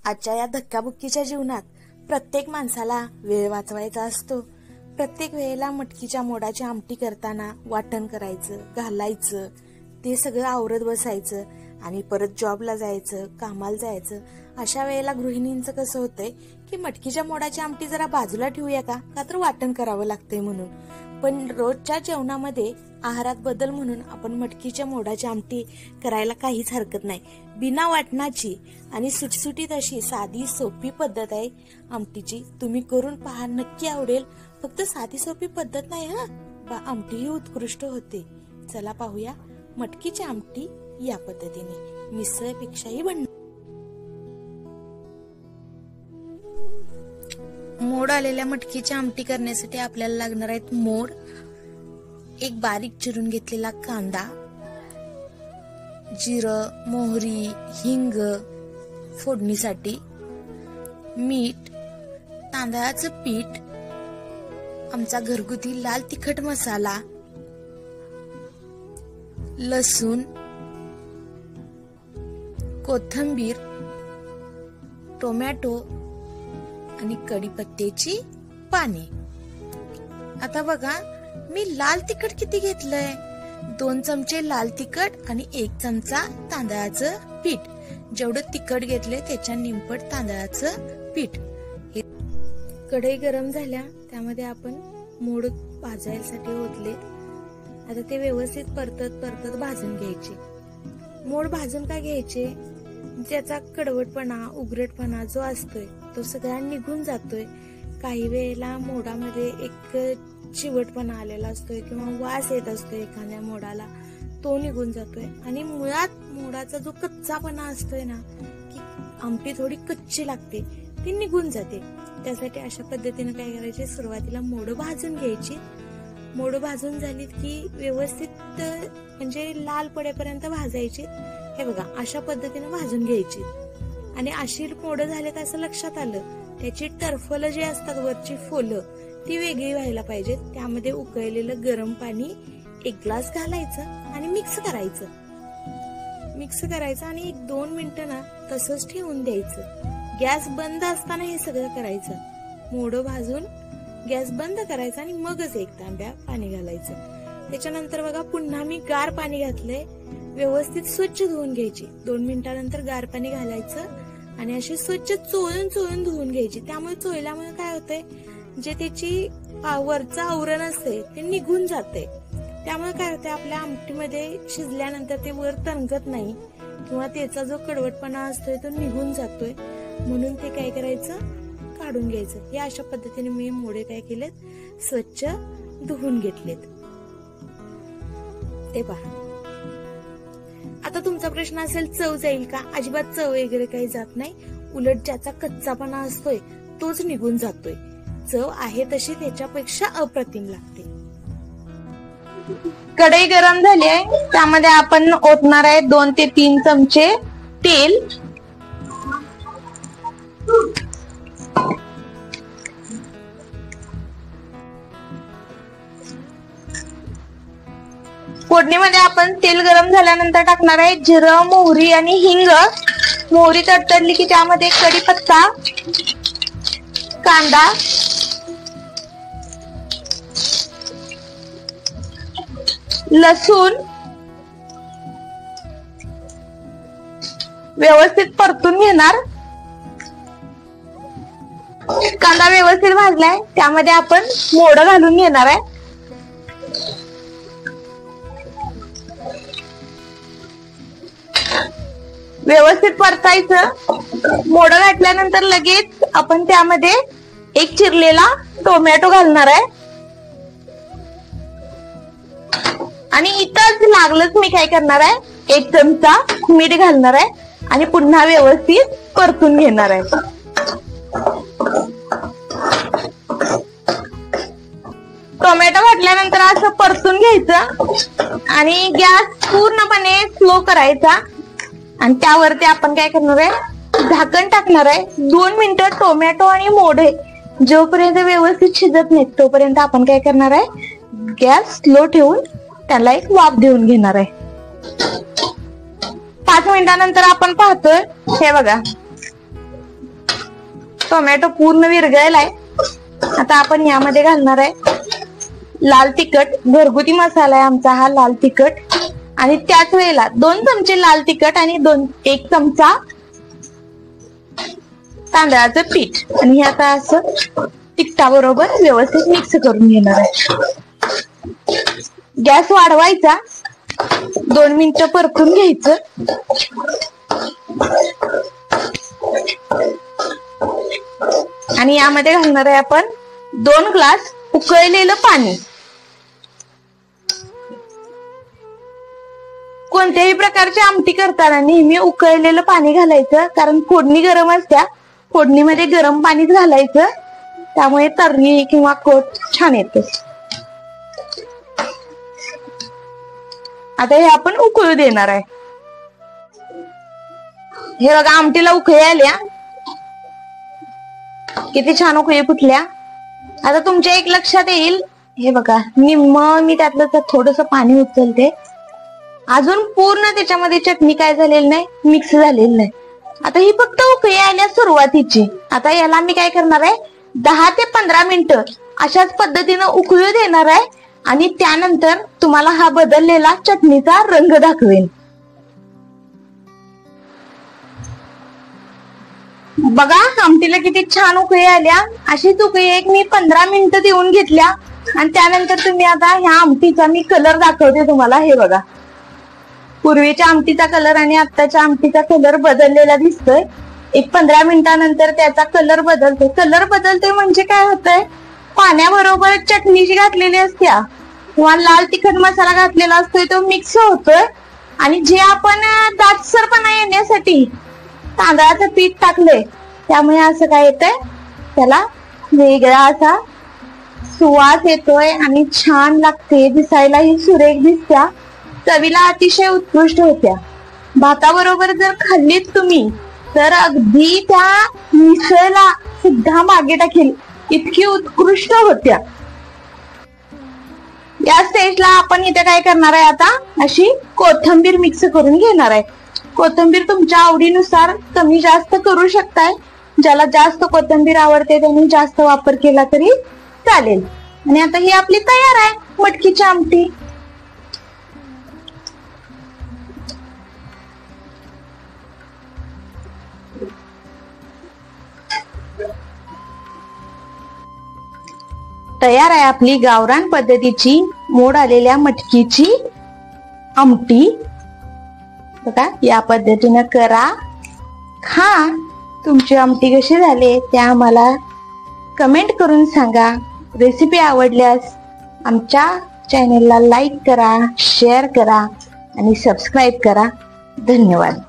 आजच्या या धक्काबुक्कीच्या जीवनात प्रत्येक माणसाला वेळ वाचवायचा असतो. प्रत्येक वेळेला मटकीच्या मोडाची आमटी करताना वाटण करायचं, घालायचं, ते सगळं आवरत बसायचं आणि परत जॉबला जायचं, कामाला जायचं. अशा वेळेला गृहिणींचं कसं होतंय की मटकीच्या मोडाची आमटी जरा बाजूला ठेवूया का तर वाटण करावं लागतंय म्हणून. पण रोजच्या जेवणामध्ये आहारात बदल म्हणून आपण मटकीच्या मोडाची आमटी करायला काहीच हरकत नाही. बिना वाटणाची आणि सुटसुटीत अशी साधी सोपी पद्धत आहे आमटीची. तुम्ही करून पहा, नक्की आवडेल. फक्त साधी सोपी पद्धत नाही आमटीही उत्कृष्ट होते. चला पाहूया मटकीची आमटी या पद्धतीने, मिसळपेक्षाही मोड आलेल्या मटकीची आमटी करण्यासाठी आपल्याला लागणार आहेत मोड, एक बारीक चिरून घेतलेला कांदा, जिरं, मोहरी, हिंग फोडणीसाठी, मीठ, तांदळाचं पीठ, आमचा घरगुती लाल तिखट मसाला, लसूण, कोथिंबीर, टोमॅटो आणि कढीपत्त्याची पाने. आता बघा मी लाल तिखट किती घेतलंय, 2 चमचे लाल तिखट आणि 1 चमचा तांदळाचं पीठ. जेवढं तिखट घेतले त्याच्या निंपट तांदळाचं पीठ. कढई गरम झाल्या त्यामध्ये आपण मोड भाजायसाठी ओतले. आता ते व्यवस्थित परतत भाजून घ्यायचे. मोड भाजून का घ्यायचे, त्याचा कडवटपणा, उघरटपणा जो असतोय तो सगळा निघून जातोय. काही वेळेला मोडामध्ये एक चिवटपणा आलेला असतोय किंवा वास येत असतोय एखाद्या मोडाला, तो निघून जातोय. आणि मुळात मोडाचा जो कच्चापणा असतोय ना, की आमटी थोडी कच्ची लागते, ती निघून जाते. त्यासाठी अशा पद्धतीने काय करायचे, सुरुवातीला मोड भाजून घ्यायची. मोड भाजून झालीत की व्यवस्थित म्हणजे लाल पडेपर्यंत भाजायची. हे बघा अशा पद्धतीने भाजून घ्यायची. आणि अशी मोड झालेत असं लक्षात आलं, त्याची टरफलं जी असतात वरची फोलं ती वेगळी व्हायला पाहिजेत. त्यामध्ये उकळलेलं गरम पाणी 1 ग्लास घालायचं आणि मिक्स करायचं आणि 1-2 मिनिटं ना तसंच ठेवून द्यायचं. गॅस बंद असताना हे सगळं करायचं. मोडं भाजून गॅस बंद करायचा आणि मगच 1 तांब्या पाणी घालायचं. त्याच्यानंतर बघा पुन्हा मी गार पाणी घातलंय. व्यवस्थित स्वच्छ धुवून घ्यायची. 2 मिनिटानंतर गार पाणी घालायचं आणि असे स्वच्छ चोळून धुवून घ्यायची. त्यामुळे चोळल्यामुळे काय होतंय, जे त्याची वरचं आवरण असते ते निघून जाते. त्यामुळे काय होतंय, आपल्या आमटीमध्ये शिजल्यानंतर ते वर तरंगत नाही किंवा त्याचा जो कडवटपणा असतोय तो निघून जातोय. म्हणून ते काय करायचं, काढून घ्यायचं. हे अशा पद्धतीने मी मोडे काय केलेत, स्वच्छ धुवून घेतलेत. ते पहा. आता तुमचा प्रश्न असेल चव जाईल का? अजिबात चव वगैरे काही जात नाही. उलट ज्याचा कच्चापणा असतोय तोच निघून जातोय. चव आहे तशी त्याच्यापेक्षा अप्रतिम लागते. कढई गरम झाली आहे, त्यामध्ये आपण ओतणार आहे 2 ते 3 चमचे तेल. फोडणीमध्ये आपण तेल गरम झाल्यानंतर टाकणार आहे जिरं, मोहरी आणि हिंग. मोहरी तडतडली की त्यामध्ये कढीपत्ता, कांदा, लसूण व्यवस्थित परतून घेणार. कांदा व्यवस्थित भाजलाय त्यामध्ये आपण मोडं घालून घेणार आहे. व्यवस्थित परतायचं. मोडं घातल्यानंतर लगेच आपण त्यामध्ये 1 चिरलेला टोमॅटो घालणार आहे. आणि इथंच लागलंच मी काय करणार आहे, 1 चमचा मीठ घालणार आहे आणि पुन्हा व्यवस्थित परतून घेणार आहे. टोमॅटो घातल्यानंतर असं परतून घ्यायचं आणि गॅस पूर्णपणे स्लो करायचा. आणि त्यावरती आपण काय करणार आहे, झाकण टाकणार आहे. 2 मिनिटं टोमॅटो आणि मोडे जोपर्यंत व्यवस्थित शिजत नाहीत तोपर्यंत आपण काय करणार आहे, गॅस स्लो ठेवून त्याला एक वाफ देऊन घेणार आहे. 5 मिनिटानंतर आपण पाहतोय, हे बघा टोमॅटो पूर्ण विरघळलाय. आता आपण यामध्ये घालणार आहे लाल तिखट. घरगुती मसाला आहे आमचा हा लाल तिखट. आणि त्याच वेळेला 2 चमचे लाल तिखट आणि 1 चमचा तांदळाचं पीठ. आणि हे आता असं तिखटाबरोबर व्यवस्थित मिक्स करून घेणार आहे. गॅस वाढवायचा. 2 मिनिटं परतून घ्यायचं. आणि यामध्ये घालणार आहे आपण 2 ग्लास उकळलेलं पाणी. कोणत्याही प्रकारची आमटी करताना नेहमी उकळलेलं पाणी घालायचं, कारण फोडणी गरम असत्या. फोडणीमध्ये गरम पाणीच घालायचं, त्यामुळे तर्री किंवा कोट छान येते. आता हे आपण उकळू देणार आहे. हे बघा आमटीला उकळी आल्या. किती छान उकळी फुटल्या. आता तुमच्या एक लक्षात येईल, हे बघा निम्म मी त्यातलं थोडस पाणी उचलते. अजून पूर्ण त्याच्यामध्ये चटणी काय झालेली नाही, मिक्स झालेली नाही. आता ही फक्त उकळी आल्या सुरुवातीची. आता याला मी काय करणार आहे 10 ते 15 मिनिटं अशाच पद्धतीनं उकळू देणार आहे. आणि त्यानंतर तुम्हाला हा बदललेला चटणीचा रंग दाखवेन. बघा आमटीला किती छान उकळी आल्या. अशीच उकळी एक मी 15 मिनिटं देऊन घेतल्या. आणि त्यानंतर तुम्ही आता ह्या आमटीचा मी कलर दाखवते तुम्हाला. हे बघा पूर्वीच्या आमटीचा कलर आणि आत्ताच्या आमटीचा कलर बदललेला दिसतोय. एक 15 मिनिटानंतर त्याचा कलर बदलतोय. कलर बदलतोय म्हणजे काय होतंय, पाण्याबरोबर चटणी जी घातलेली असत्या किंवा लाल तिखट मसाला घातलेला असतोय तो मिक्स होतोय. आणि जे आपण दाटसरपणा येण्यासाठी तांदळाचं पीठ टाकलंय त्यामुळे असं काय येतंय, त्याला वेगळा असा सुवास येतोय आणि छान लागते. दिसायला ही सुरेख दिसत्या, चवीला अतिशय उत्कृष्ट होत्या. भाताबरोबर जर खाल्लीत तुम्ही तर अगदी त्या मिसळला सुद्धा मागे टाकेल इतकी उत्कृष्ट होत्या. या स्टेजला आपण इथे काय करणार आहे, आता अशी कोथिंबीर मिक्स करून घेणार आहे. कोथिंबीर तुमच्या आवडीनुसार कमी जास्त करू शकताय. ज्याला जास्त कोथिंबीर आवडते त्यांनी जास्त वापर केला तरी चालेल. आणि आता ही आपली तयार आहे मटकीची आमटी. तयार आहे आपली गावरान पद्धतीची मोड आलेल्या मटकीची आमटी. बघा या पद्धतीनं करा, खा. तुमची आमटी कशी झाली ते आम्हाला कमेंट करून सांगा. रेसिपी आवडल्यास आमच्या चॅनेलला लाईक करा, शेअर करा आणि सबस्क्राईब करा. धन्यवाद.